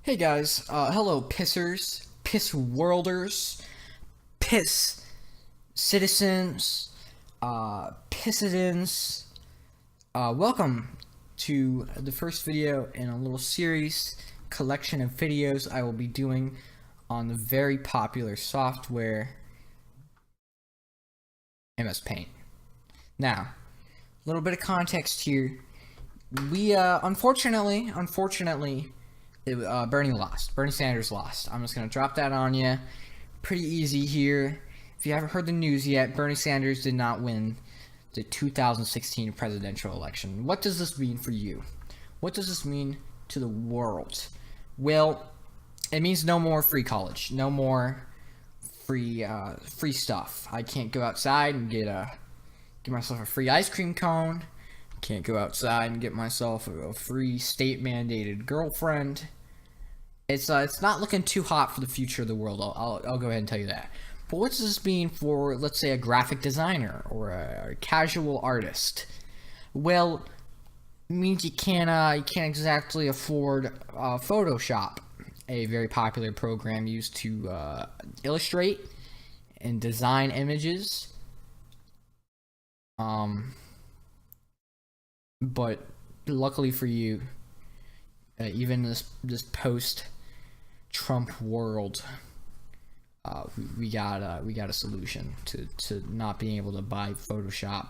Hey guys, hello pissers, piss worlders, piss citizens, pissidens. Welcome to the first video in a little series collection of videos I will be doing on the very popular software mspaint. Now, a little bit of context here. We unfortunately Bernie Sanders lost. I'm just gonna drop that on you. Pretty easy here. If you haven't heard the news yet, Bernie Sanders did not win the 2016 presidential election. What does this mean for you? What does this mean to the world? Well, it means no more free college, no more free stuff. I can't go outside and get myself a free ice cream cone. Can't go outside and get myself a free state-mandated girlfriend. It's not looking too hot for the future of the world. I'll go ahead and tell you that. But what does this mean for, let's say, a graphic designer or a casual artist? Well, it means you can't exactly afford Photoshop, a very popular program used to illustrate and design images. But luckily for you, even this post-Trump world, we got a solution to not being able to buy Photoshop.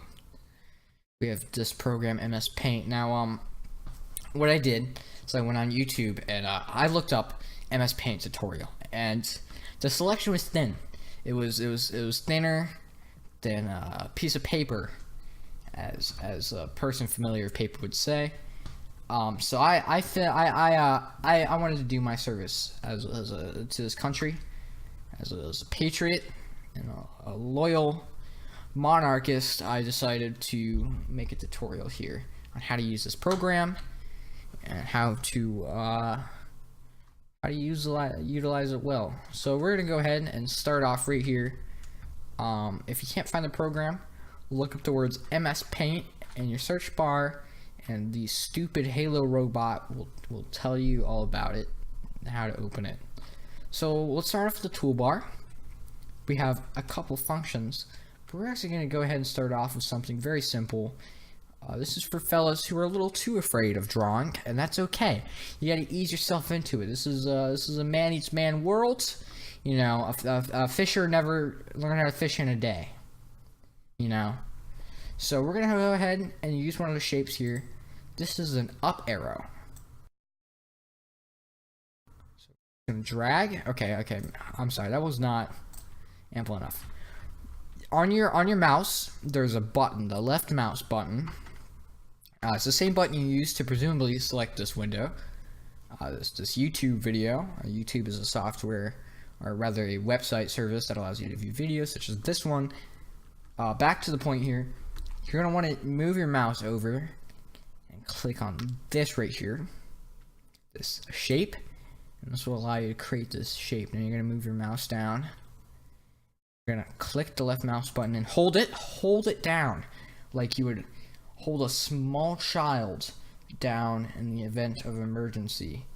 We have this program mspaint. Now, what I did is I went on YouTube and I looked up mspaint tutorial, and the selection was thin. It was thinner than a piece of paper, as a person familiar with paper would say. So I wanted to do my service to this country as a patriot and a loyal monarchist. I decided to make a tutorial here on how to use this program and how to utilize it well. So we're gonna go ahead and start off right here. If you can't find the program, look up the words mspaint in your search bar, and the stupid Halo robot will tell you all about it, how to open it. So let's start off with the toolbar. We have a couple functions, but we're actually going to go ahead and start off with something very simple. This is for fellas who are a little too afraid of drawing, and that's okay. You got to ease yourself into it. This is a man eats man world. You know, a fisher never learned how to fish in a day. You know, so we're gonna go ahead and use one of the shapes here. This is an up arrow. So I'm gonna drag. Okay. I'm sorry, that was not ample enough. On your mouse, there's a button, the left mouse button. It's the same button you use to presumably select this window. This YouTube video. YouTube is a software, or rather a website service that allows you to view videos such as this one. Back to the point here, you're going to want to move your mouse over and click on this right here, this shape, and this will allow you to create this shape. Now you're going to move your mouse down. You're going to click the left mouse button and hold it down like you would hold a small child down in the event of emergency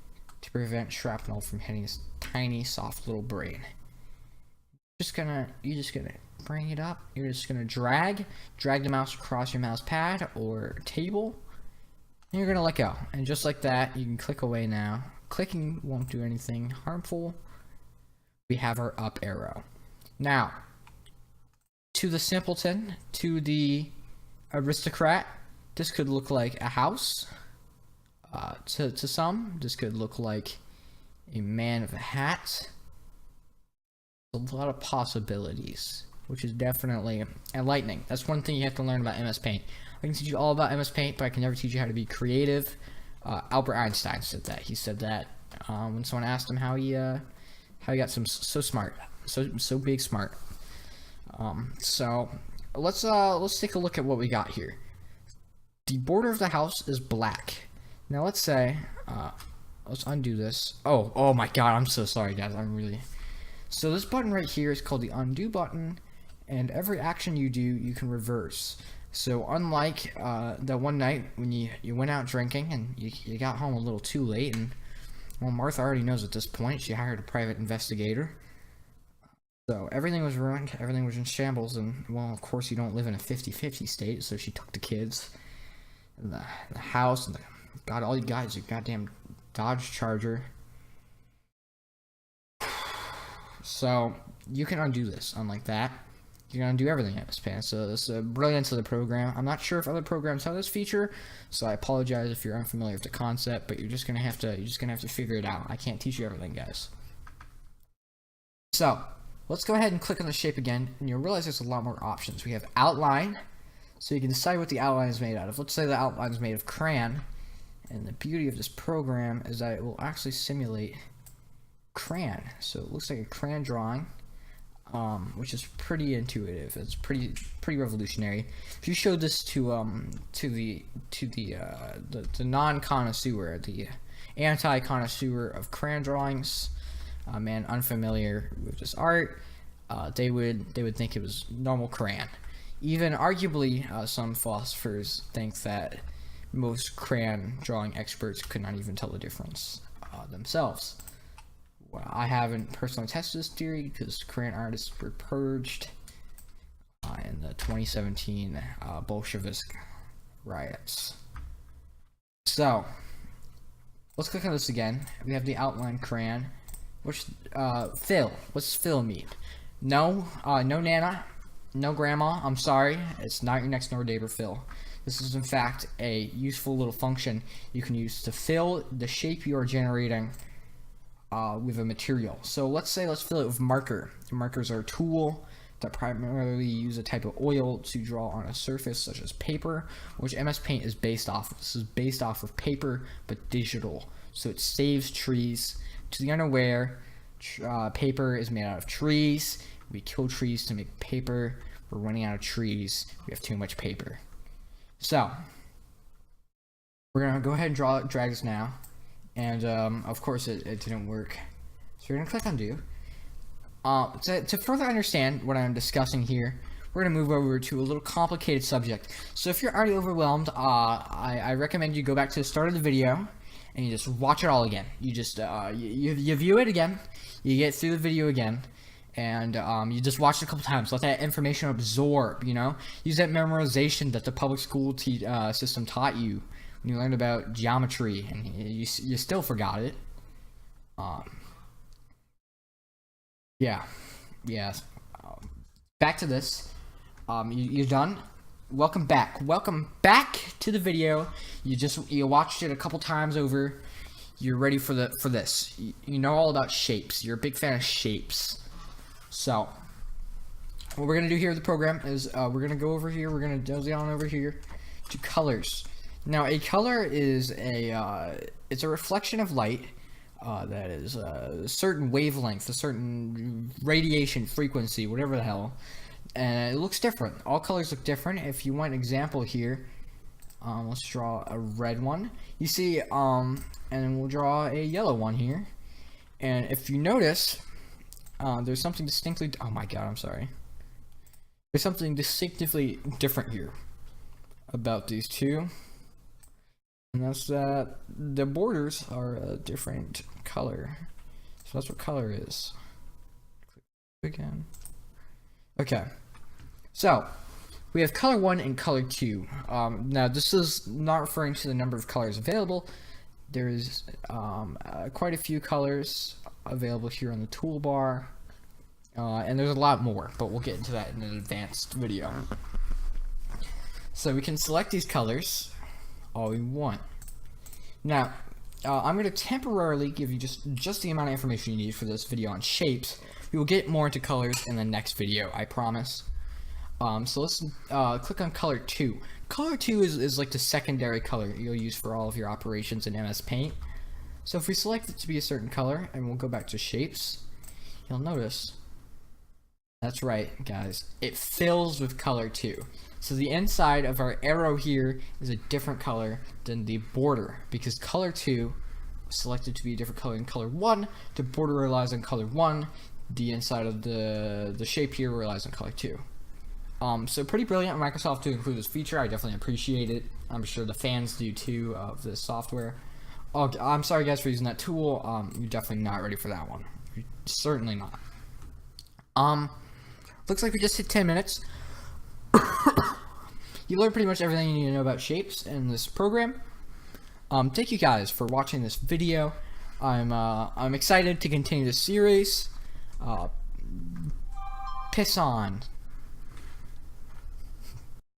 to prevent shrapnel from hitting his tiny soft little brain. You're just gonna bring it up. You're just gonna drag the mouse across your mouse pad or table, and you're gonna let go. And just like that, you can click away now. Clicking won't do anything harmful. We have our up arrow. Now, to the simpleton, to the aristocrat, this could look like a house. To some, this could look like a man with a hat. A lot of possibilities, which is definitely enlightening. That's one thing you have to learn about mspaint. I can teach you all about mspaint, but I can never teach you how to be creative. Albert Einstein said that. He said that when someone asked him how he got so smart, so big smart. So let's take a look at what we got here. The border of the house is black. Now let's say let's undo this. Oh my God, I'm so sorry, guys. So this button right here is called the undo button, and every action you do, you can reverse. So unlike that one night when you went out drinking and you got home a little too late and Well, Martha already knows at this point. She hired a private investigator. So everything was ruined, everything was in shambles, and, well, of course you don't live in a 50-50 state, so she took the kids, and the house, and got all you guys, your goddamn Dodge Charger. So, you can undo this, unlike that. You can undo everything in mspaint, so this is brilliance of the program. I'm not sure if other programs have this feature, so I apologize if you're unfamiliar with the concept, but you're just gonna have to figure it out. I can't teach you everything, guys. So, let's go ahead and click on the shape again, and you'll realize there's a lot more options. We have outline, so you can decide what the outline is made out of. Let's say the outline is made of crayon, and the beauty of this program is that it will actually simulate crayon. So it looks like a crayon drawing, which is pretty intuitive. It's pretty revolutionary. If you showed this to the non-connoisseur, the anti-connoisseur of crayon drawings, man unfamiliar with this art, they would think it was normal crayon. Even arguably, some philosophers think that most crayon drawing experts could not even tell the difference themselves. Well, I haven't personally tested this theory because crayon artists were purged in the 2017 Bolshevik riots. So, let's click on this again. We have the outline crayon. Which, fill. What's fill mean? No Nana, no Grandma, I'm sorry. It's not your next door neighbor fill. This is in fact a useful little function you can use to fill the shape you are generating with a material. So let's fill it with marker. Markers are a tool that primarily use a type of oil to draw on a surface such as paper, which mspaint is based off of. This is based off of paper but digital, so it saves trees. To the unaware, paper is made out of trees. We kill trees to make paper. We're running out of trees. We have too much paper. So, we're going to go ahead and drag this now. And, of course, it didn't work. So we're going to click undo. To further understand what I'm discussing here, we're going to move over to a little complicated subject. So if you're already overwhelmed, I recommend you go back to the start of the video and you just watch it all again. You just you view it again, you get through the video again, and you just watch it a couple times. Let that information absorb. Use that memorization that the public school system taught you when you learned about geometry, and you still forgot it. Yeah. Back to this. You're done. Welcome back to the video. You watched it a couple times over. You're ready for this. You know all about shapes. You're a big fan of shapes. So what we're gonna do here with the program is we're gonna go over here. We're gonna dozy on over here to colors. Now a color is it's a reflection of light that is a certain wavelength, a certain radiation frequency, whatever the hell. And it looks different. All colors look different. If you want an example here, let's draw a red one. You see, and then we'll draw a yellow one here. And if you notice, there's something distinctly, oh my god, I'm sorry. There's something distinctively different here about these two. And that's that the borders are a different color. So that's what color is. Click again. Okay, so we have color 1 and color 2. Now this is not referring to the number of colors available. There is quite a few colors available here on the toolbar, and there's a lot more, but we'll get into that in an advanced video. So we can select these colors all we want. Now I'm going to temporarily give you just the amount of information you need for this video on shapes. We will get more into colors in the next video, I promise. So let's click on color 2. Color 2 is like the secondary color you'll use for all of your operations in mspaint. So if we select it to be a certain color, and we'll go back to shapes, you'll notice, that's right guys, it fills with color 2. So the inside of our arrow here is a different color than the border, because color 2 was selected to be a different color than color 1. The border relies on color 1. The inside of the shape here relies on color 2. So pretty brilliant on Microsoft to include this feature. I definitely appreciate it. I'm sure the fans do too of this software. Oh, I'm sorry guys for using that tool. You're definitely not ready for that one. You're certainly not. Looks like we just hit 10 minutes. You learned pretty much everything you need to know about shapes in this program. Thank you guys for watching this video. I'm excited to continue this series. Piss on.